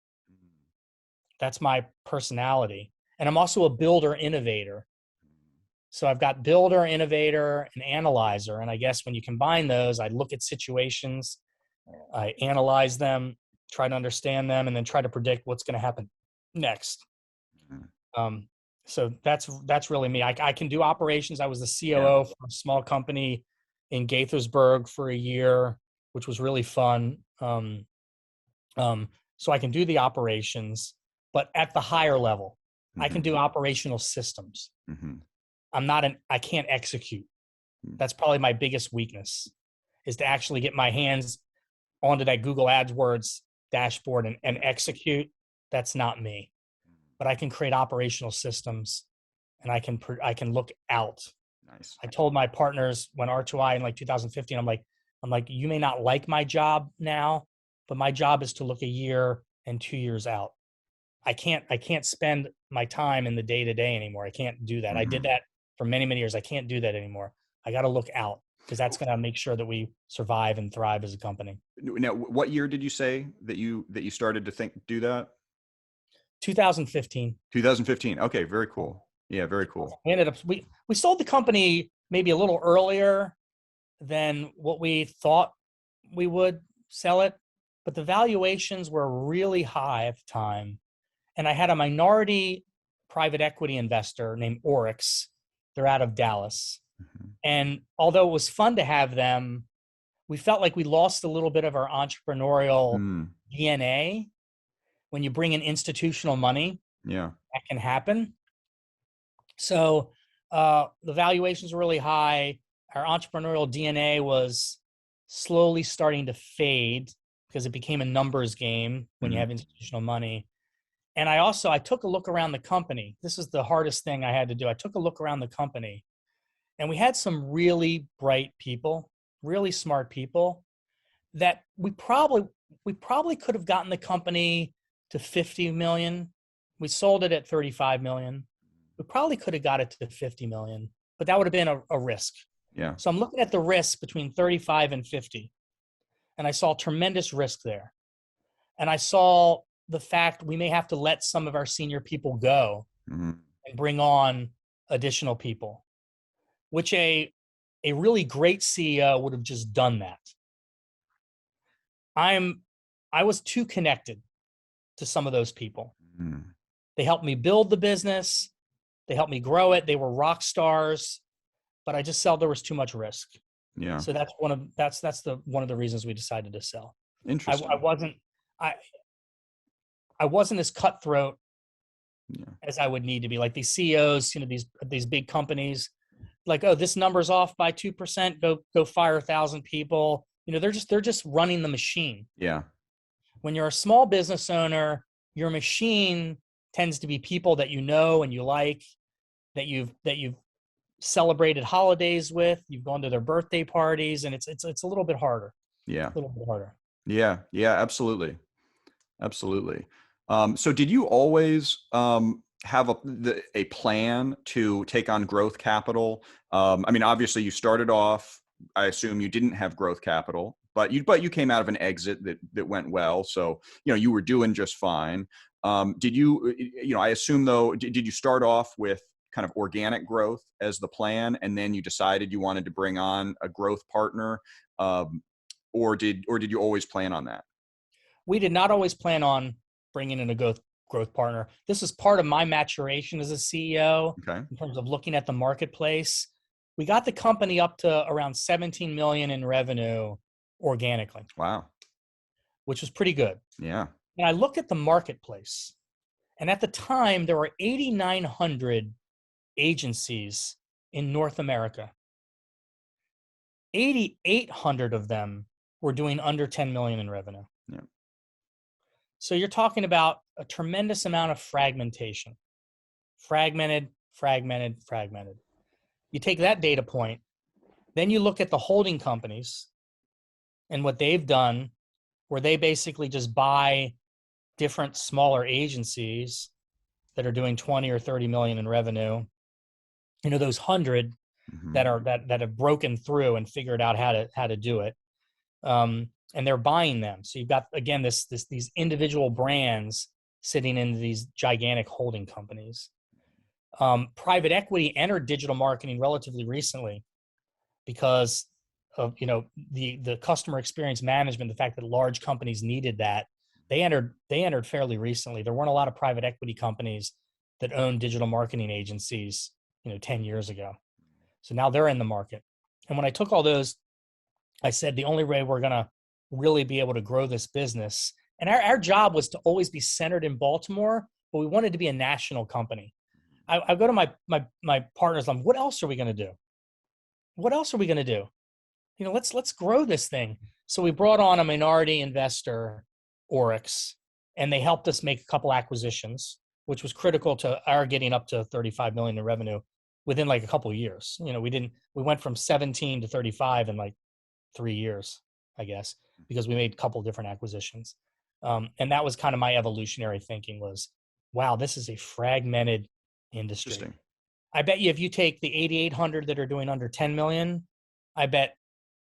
That's my personality. And I'm also a builder innovator. So I've got builder, innovator, and analyzer. And I guess when you combine those, I look at situations, I analyze them, try to understand them, and then try to predict what's going to happen next. So that's really me. I can do operations. I was the COO for a small company in Gaithersburg for a year, which was really fun. So I can do the operations, but at the higher level, I can do operational systems. I can't execute. That's probably my biggest weakness, is to actually get my hands onto that Google AdWords dashboard and execute. That's not me. But I can create operational systems, and I can look out. Nice. I told my partners when R2I in like 2015, I'm like, you may not like my job now, but my job is to look a year and 2 years out. I can't spend my time in the day-to-day anymore. I can't do that. I did that for many, many years. I can't do that anymore. I got to look out, because that's going to make sure that we survive and thrive as a company. Now, what year did you say that you started to do that? 2015. 2015. Okay, very cool. Yeah, very cool. We sold the company maybe a little earlier than what we thought we would sell it, but the valuations were really high at the time. And I had a minority private equity investor named Oryx. They're out of Dallas. And although it was fun to have them, we felt like we lost a little bit of our entrepreneurial DNA. When you bring in institutional money, that can happen. So the valuations were really high. Our entrepreneurial DNA was slowly starting to fade because it became a numbers game when you have institutional money. And I took a look around the company. This is the hardest thing I had to do. I took a look around the company, and we had some really bright people, really smart people that we probably could have gotten the company to 50 million. We sold it at 35 million. We probably could have got it to 50 million, but that would have been a risk. Yeah. So I'm looking at the risk between 35 and 50. And I saw tremendous risk there. And I saw the fact we may have to let some of our senior people go and bring on additional people, which a really great CEO would have just done that. I was too connected to some of those people. They helped me build the business. They helped me grow it. They were rock stars, but I just felt there was too much risk. Yeah. So that's one of the reasons we decided to sell. Interesting. I wasn't as cutthroat as I would need to be. Like these CEOs, these big companies, like, oh, this number's off by 2%. Go fire 1,000 people. They're just running the machine. Yeah. When you're a small business owner, your machine tends to be people that you know and you like, that you've celebrated holidays with, you've gone to their birthday parties, and it's a little bit harder. Yeah. A little bit harder. Yeah. Yeah, absolutely. Absolutely. So did you always have a plan to take on growth capital? I mean, obviously you started off, I assume you didn't have growth capital, but you came out of an exit that went well. So, you were doing just fine. Did you, I assume though, did you start off with kind of organic growth as the plan, and then you decided you wanted to bring on a growth partner? Or did you always plan on that? We did not always plan on bringing in a growth partner. This is part of my maturation as a CEO Okay. in terms of looking at the marketplace. We got the company up to around 17 million in revenue organically, Wow. which was pretty good. Yeah. And I looked at the marketplace, and at the time there were 8,900 agencies in North America. 8,800 of them were doing under 10 million in revenue. Yeah. So you're talking about a tremendous amount of fragmentation. Fragmented, fragmented, fragmented. You take that data point, then you look at the holding companies and what they've done, where they basically just buy different smaller agencies that are doing 20 or 30 million in revenue. Those 100 Mm-hmm. that have broken through and figured out how to do it. And they're buying them. So you've got, again, these individual brands sitting in these gigantic holding companies. Private equity entered digital marketing relatively recently because of the customer experience management, the fact that large companies needed that. They entered fairly recently. There weren't a lot of private equity companies that owned digital marketing agencies 10 years ago. So now they're in the market. And when I took all those, I said the only way we're going to really be able to grow this business, and our job was to always be centered in Baltimore, but we wanted to be a national company. I go to my partners. What else are we going to do? What else are we going to do? Let's grow this thing. So we brought on a minority investor, Oryx, and they helped us make a couple acquisitions, which was critical to our getting up to 35 million in revenue within like a couple of years. We went from 17 to 35 in like 3 years, I guess, because we made a couple different acquisitions. And that was kind of my evolutionary thinking was, wow, this is a fragmented industry. Interesting. I bet you if you take the 8,800 that are doing under 10 million, I bet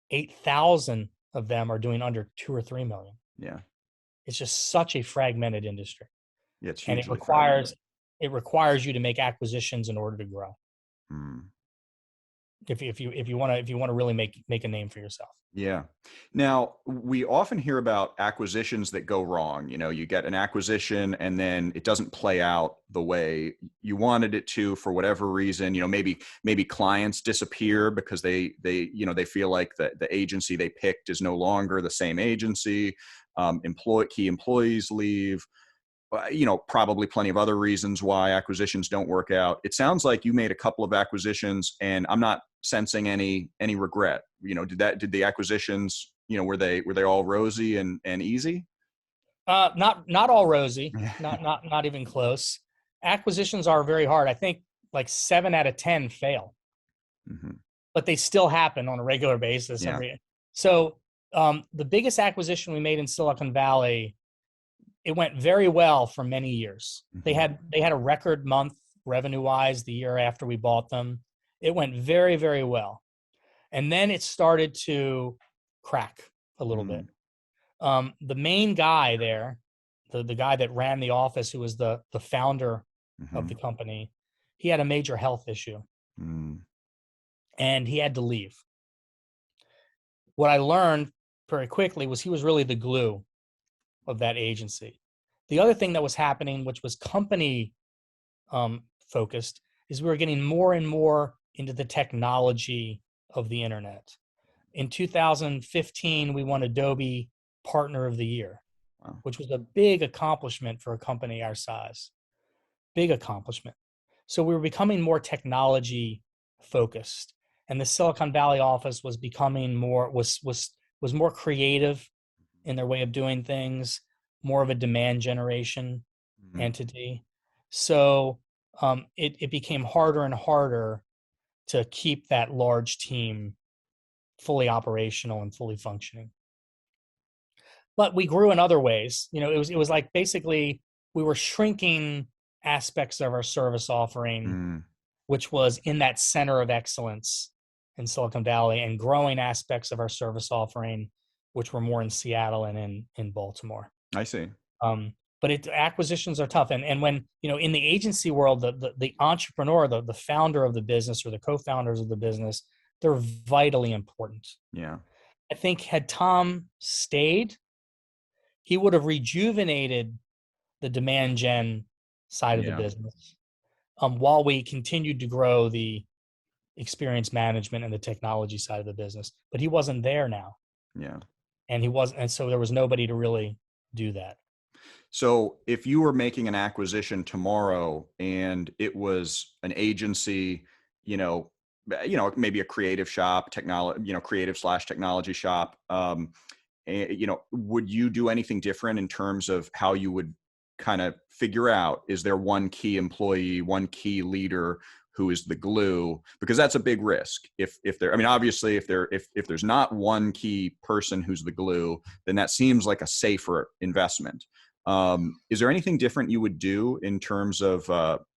8,000 of them are doing under 2 or 3 million. Yeah. It's just such a fragmented industry. Yeah, it's And hugely fragmented. it requires you to make acquisitions in order to grow. Mm. If you want to really make a name for yourself. Yeah. Now, we often hear about acquisitions that go wrong. You get an acquisition and then it doesn't play out the way you wanted it to for whatever reason. Maybe clients disappear because they feel like the agency they picked is no longer the same agency. Key employees leave. Probably plenty of other reasons why acquisitions don't work out. It sounds like you made a couple of acquisitions, and I'm not sensing any regret. Did the acquisitions, were they all rosy and easy? Not all rosy, not even close. Acquisitions are very hard. I think like 7 out of 10 fail, Mm-hmm. but they still happen on a regular basis. Yeah. So the biggest acquisition we made in Silicon Valley, it went very well for many years. Mm-hmm. They had a record month revenue wise the year after we bought them. It went very, very well. And then it started to crack a little bit. The main guy there, the guy that ran the office, who was the founder Mm-hmm. of the company, he had a major health issue and he had to leave. What I learned very quickly was he was really the glue of that agency. The other thing that was happening, which was company focused, is we were getting more and more into the technology of the internet. In 2015, we won Adobe Partner of the Year, Wow. which was a big accomplishment for a company our size. Big accomplishment. So we were becoming more technology focused, and the Silicon Valley office was becoming was more creative in their way of doing things, more of a demand generation entity. So it became harder and harder to keep that large team fully operational and fully functioning. but we grew in other ways. It was like basically we were shrinking aspects of our service offering, Mm, which was in that center of excellence in Silicon Valley, and growing aspects of our service offering, which were more in Seattle and in Baltimore. I see. But acquisitions are tough, and when in the agency world, the entrepreneur, the founder of the business or the co-founders of the business, they're vitally important. Yeah. I think had Tom stayed, he would have rejuvenated the demand gen side of the Yeah. business, while we continued to grow the experience management and the technology side of the business. But he wasn't there now, Yeah. and so there was nobody to really do that. So if you were making an acquisition tomorrow and it was an agency, maybe a creative shop, technology, creative/technology shop, would you do anything different in terms of how you would kind of figure out, is there one key employee, one key leader who is the glue? Because that's a big risk. If there, I mean, obviously if there's not one key person who's the glue, then that seems like a safer investment. Is there anything different you would do in terms of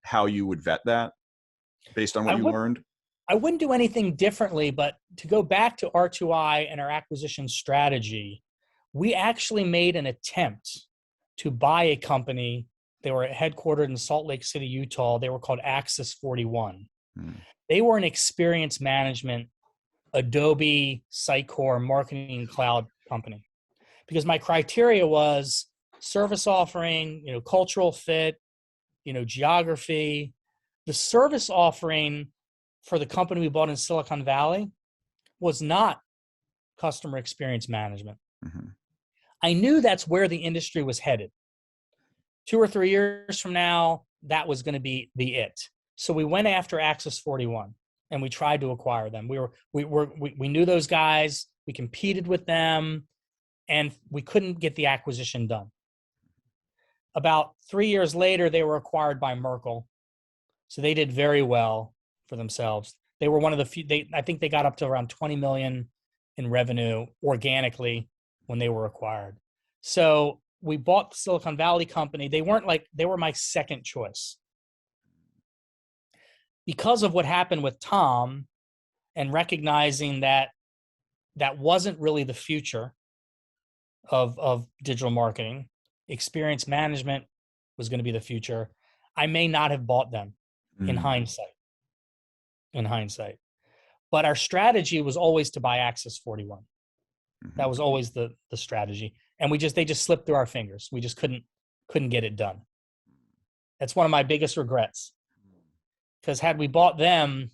how you would vet that based on I what you would learned? I wouldn't do anything differently, but to go back to R2I and our acquisition strategy, we actually made an attempt to buy a company. They were headquartered in Salt Lake City, Utah. They were called Axis 41. Hmm. They were an experience management, Adobe, Sitecore, marketing cloud company. Because my criteria was service offering, cultural fit, geography. The service offering for the company we bought in Silicon Valley was not customer experience management. Mm-hmm. I knew that's where the industry was headed. 2 or 3 years from now, that was going to be it. So we went after Axis 41 and we tried to acquire them. We knew those guys. We competed with them, and we couldn't get the acquisition done. About 3 years later, they were acquired by Merkle. So they did very well for themselves. They were one of the few, I think they got up to around 20 million in revenue organically when they were acquired. So we bought the Silicon Valley company. They were my second choice. Because of what happened with Tom and recognizing that that wasn't really the future of digital marketing, experience management was going to be the future, I may not have bought them in hindsight. But our strategy was always to buy Axis 41. Mm-hmm. That was always the strategy. And they just slipped through our fingers. We just couldn't get it done. That's one of my biggest regrets. Because had we bought them,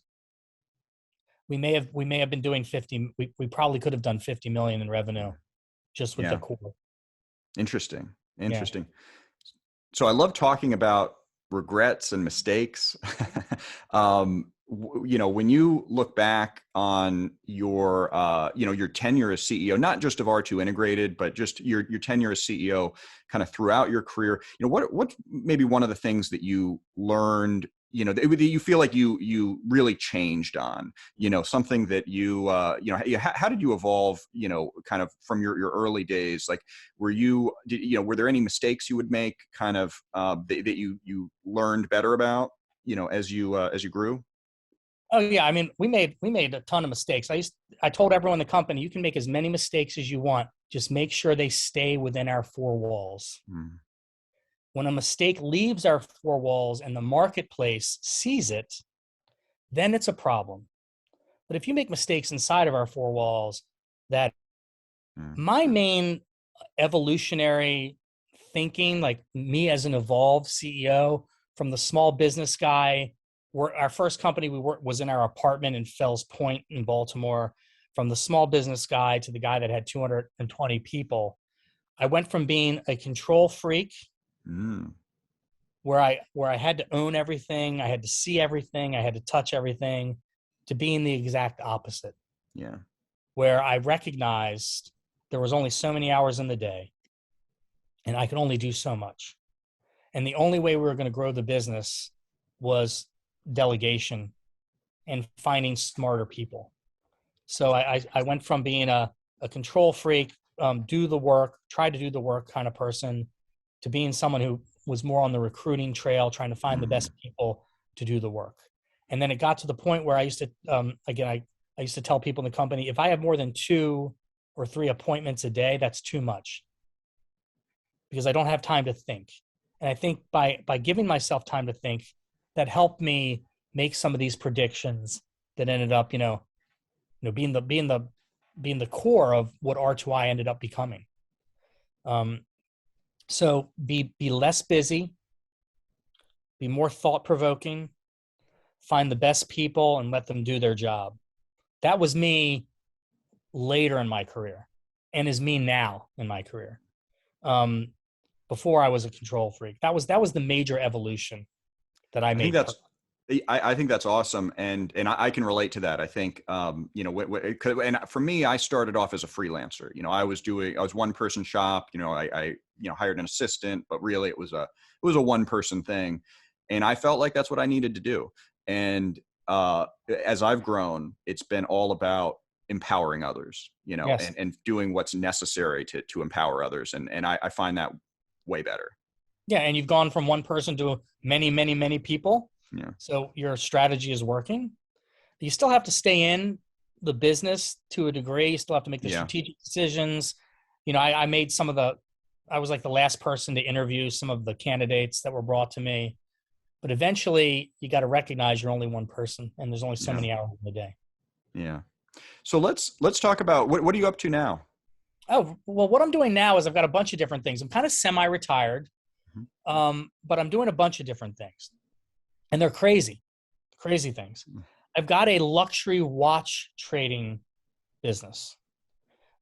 we may have been doing 50. We probably could have done 50 million in revenue just with the core. Interesting. Yeah. So I love talking about regrets and mistakes. When you look back on your tenure as CEO, not just of R2 Integrated, but just your tenure as CEO kind of throughout your career, what maybe one of the things that you learned, that you feel like you really changed on, something that how did you evolve, kind of from your early days? Like, were there any mistakes you would make kind of that you learned better about, as you grew? Oh yeah, I mean, we made a ton of mistakes. I told everyone in the company, you can make as many mistakes as you want, just make sure they stay within our four walls. Mm. When a mistake leaves our four walls and the marketplace sees it, then it's a problem. But if you make mistakes inside of our four walls, my main evolutionary thinking, like me as an evolved CEO, from the small business guy, our first company we worked was in our apartment in Fells Point in Baltimore. From the small business guy to the guy that had 220 people, I went from being a control freak, where I had to own everything, I had to see everything, I had to touch everything, to being the exact opposite. Yeah. Where I recognized there was only so many hours in the day and I could only do so much. And the only way we were going to grow the business was delegation and finding smarter people. So I went from being a control freak, do the work, try to do the work kind of person, to being someone who was more on the recruiting trail, trying to find the best people to do the work. And then it got to the point where I used to, I used to tell people in the company, if I have more than 2 or 3 appointments a day, that's too much because I don't have time to think. And I think by giving myself time to think, that helped me make some of these predictions that ended up, being the core of what R2I ended up becoming. So be less busy, be more thought-provoking, find the best people and let them do their job. That was me later in my career and is me now in my career. Before I was a control freak. That was the major evolution that I made. I think that's awesome. And I can relate to that. I think, and for me, I started off as a freelancer. I was one person shop, I hired an assistant, but really it was a one person thing. And I felt like that's what I needed to do. And as I've grown, it's been all about empowering others, Yes. and doing what's necessary to empower others. And I find that way better. Yeah. And you've gone from one person to many, many, many people. Yeah. So your strategy is working. You still have to stay in the business to a degree. You still have to make the strategic decisions. I made I was like the last person to interview some of the candidates that were brought to me. But eventually you got to recognize you're only one person and there's only so many hours in the day. Yeah. So let's talk about what are you up to now? Oh, well, what I'm doing now is I've got a bunch of different things. I'm kind of semi-retired, but I'm doing a bunch of different things. And they're crazy things. I've got a luxury watch trading business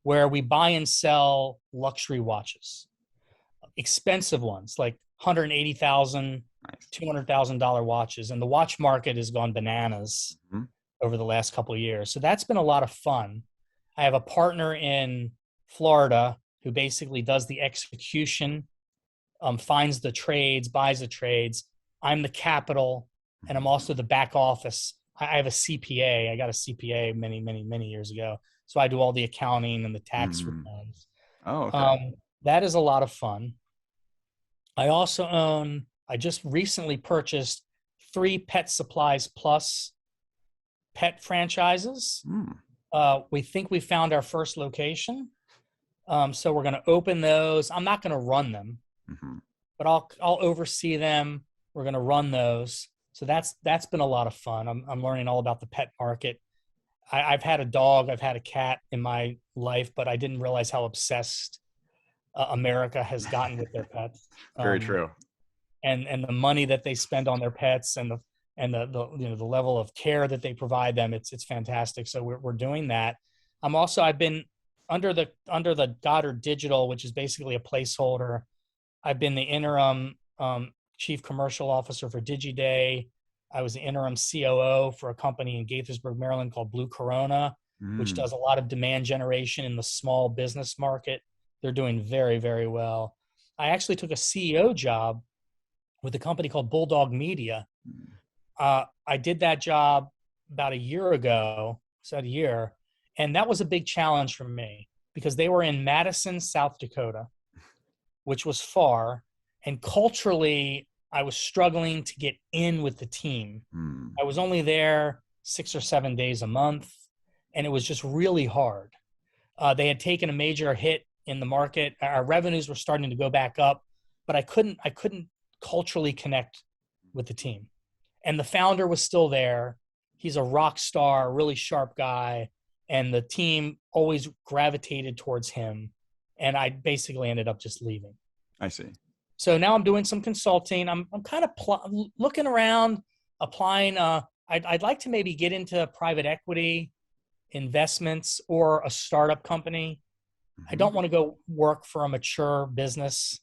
where we buy and sell luxury watches, expensive ones like $180,000, $200,000 watches. And the watch market has gone bananas over the last couple of years. So that's been a lot of fun. I have a partner in Florida who basically does the execution, finds the trades, buys the trades. I'm the capital, and I'm also the back office. I have a CPA. I got a CPA many, many, many years ago. So I do all the accounting and the tax returns. Oh, okay. That is a lot of fun. I just recently purchased 3 Pet Supplies Plus pet franchises. We think we found our first location. So we're going to open those. I'm not going to run them, but I'll oversee them. We're going to run those. So that's been a lot of fun. I'm learning all about the pet market. I've had a dog, I've had a cat in my life, but I didn't realize how obsessed America has gotten with their pets. Very true. And the money that they spend on their pets and the level of care that they provide them, it's fantastic. So we're doing that. I've been under the Goddard Digital, which is basically a placeholder. I've been the interim chief commercial officer for DigiDay. I was the interim COO for a company in Gaithersburg, Maryland called Blue Corona, which does a lot of demand generation in the small business market. They're doing very, very well. I actually took a CEO job with a company called Bulldog Media. I did that job about a year ago, and that was a big challenge for me because they were in Madison, South Dakota, which was far. And culturally, I was struggling to get in with the team. I was only there 6 or 7 days a month, and it was just really hard. They had taken a major hit in the market. Our revenues were starting to go back up, but I couldn't culturally connect with the team. And the founder was still there. He's a rock star, really sharp guy, and the team always gravitated towards him. And I basically ended up just leaving. I see. So now I'm doing some consulting. I'm kind of looking around, applying. I'd like to maybe get into private equity investments or a startup company. I don't want to go work for a mature business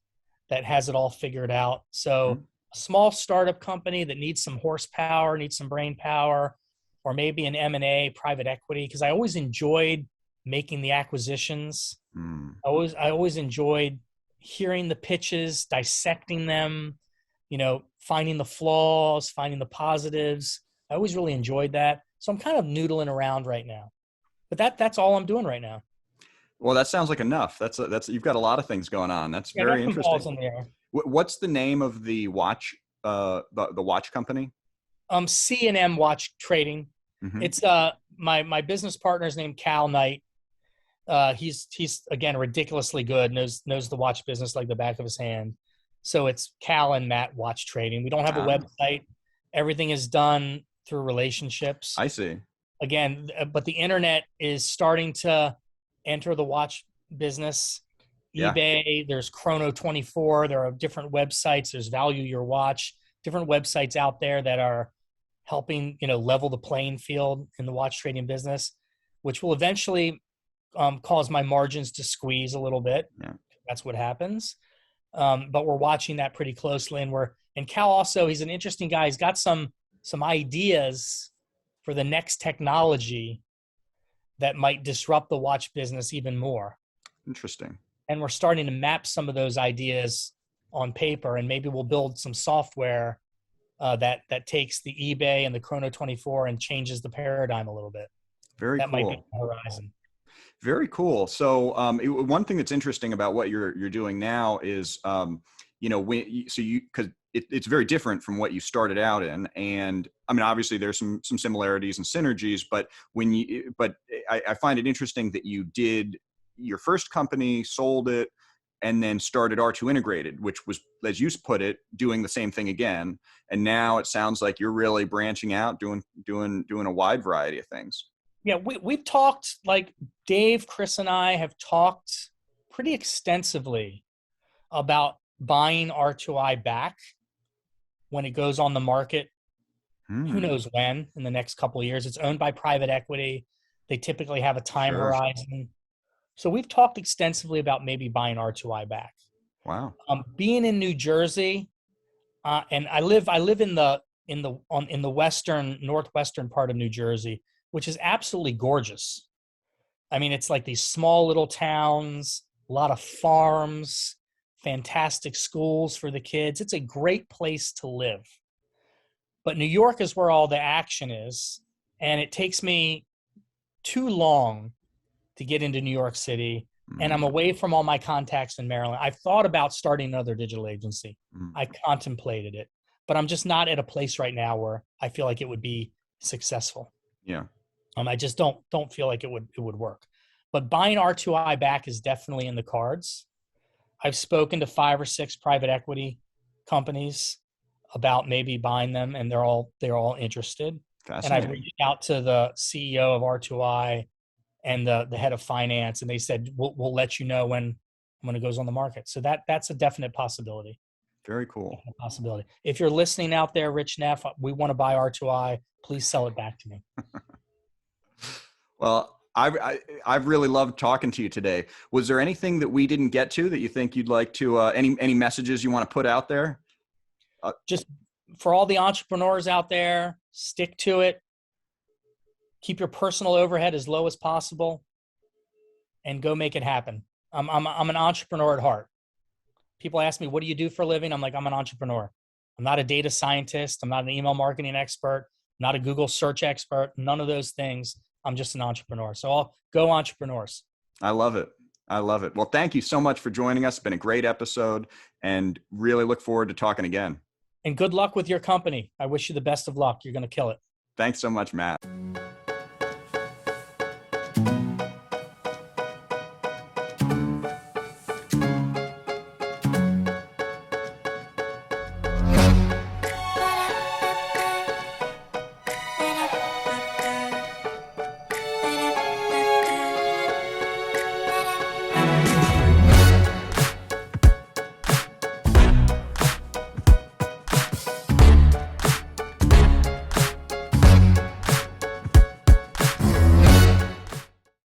that has it all figured out. So a small startup company that needs some horsepower, needs some brain power, or maybe an M&A private equity, because I always enjoyed making the acquisitions. I always enjoyed hearing the pitches, dissecting them, finding the flaws, finding the positives. I always really enjoyed that. So I'm kind of noodling around right now. But that's all I'm doing right now. Well, that sounds like enough. That's you've got a lot of things going on. That's Yeah, I got very some balls interesting. in the air. What's the name of the watch, the watch company? C&M Watch Trading. Hmm. It's my business partner's named Cal Knight. He's again ridiculously good. Knows the watch business like the back of his hand. So it's Cal and Matt Watch Trading. We don't have a Ah, website. Everything is done through relationships. I see. Again, but the internet is starting to enter the watch business. Yeah. eBay, there's Chrono24, there are different websites, there's Value Your Watch, different websites out there that are helping, level the playing field in the watch trading business, which will eventually cause my margins to squeeze a little bit. Yeah. That's what happens. But we're watching that pretty closely, and Cal also, he's an interesting guy. He's got some ideas for the next technology that might disrupt the watch business even more. Interesting. And we're starting to map some of those ideas on paper, and maybe we'll build some software that takes the eBay and the Chrono24 and changes the paradigm a little bit. Very That might be cool. on the horizon. Very cool. So, one thing that's interesting about what you're doing now is, because it's very different from what you started out in, and I mean, obviously, there's some similarities and synergies, but I find it interesting that you did your first company, sold it, and then started R2 Integrated, which was, as you put it, doing the same thing again. And now it sounds like you're really branching out, doing a wide variety of things. Yeah, we've talked, like Dave, Chris, and I have talked pretty extensively about buying R2I back when it goes on the market. Who Hmm. knows when, in the next couple of years. It's owned by private equity. They typically have a time Sure. horizon. So we've talked extensively about maybe buying R2I back. Wow. Being in New Jersey, and I live in the western northwestern part of New Jersey, which is absolutely gorgeous. I mean, it's like these small little towns, a lot of farms, fantastic schools for the kids. It's a great place to live. But New York is where all the action is, and it takes me too long to get into New York City, and I'm Mm, away from all my contacts in Maryland. I've thought about starting another digital agency. mm. I contemplated it, but I'm just not at a place right now where I feel like it would be successful. Yeah. I just don't feel like it would work. But buying R2I back is definitely in the cards. I've spoken to 5 or 6 private equity companies about maybe buying them, and they're all interested. And I've Fascinating. reached out to the CEO of R2I and the head of finance, and they said we'll let you know when it goes on the market. So that's a definite possibility. Very cool. If you're listening out there, Rich Neff, we want to buy R2I. Please sell it back to me. Well, I've really loved talking to you today. Was there anything that we didn't get to that you think you'd like to, any messages you want to put out there? Just for all the entrepreneurs out there, stick to it. Keep your personal overhead as low as possible, and go make it happen. I'm an entrepreneur at heart. People ask me, what do you do for a living? I'm like, I'm an entrepreneur. I'm not a data scientist. I'm not an email marketing expert. I'm not a Google search expert. None of those things. I'm just an entrepreneur. So I'll go entrepreneurs. I love it. I love it. Well, thank you so much for joining us. It's been a great episode, and really look forward to talking again. And good luck with your company. I wish you the best of luck. You're going to kill it. Thanks so much, Matt.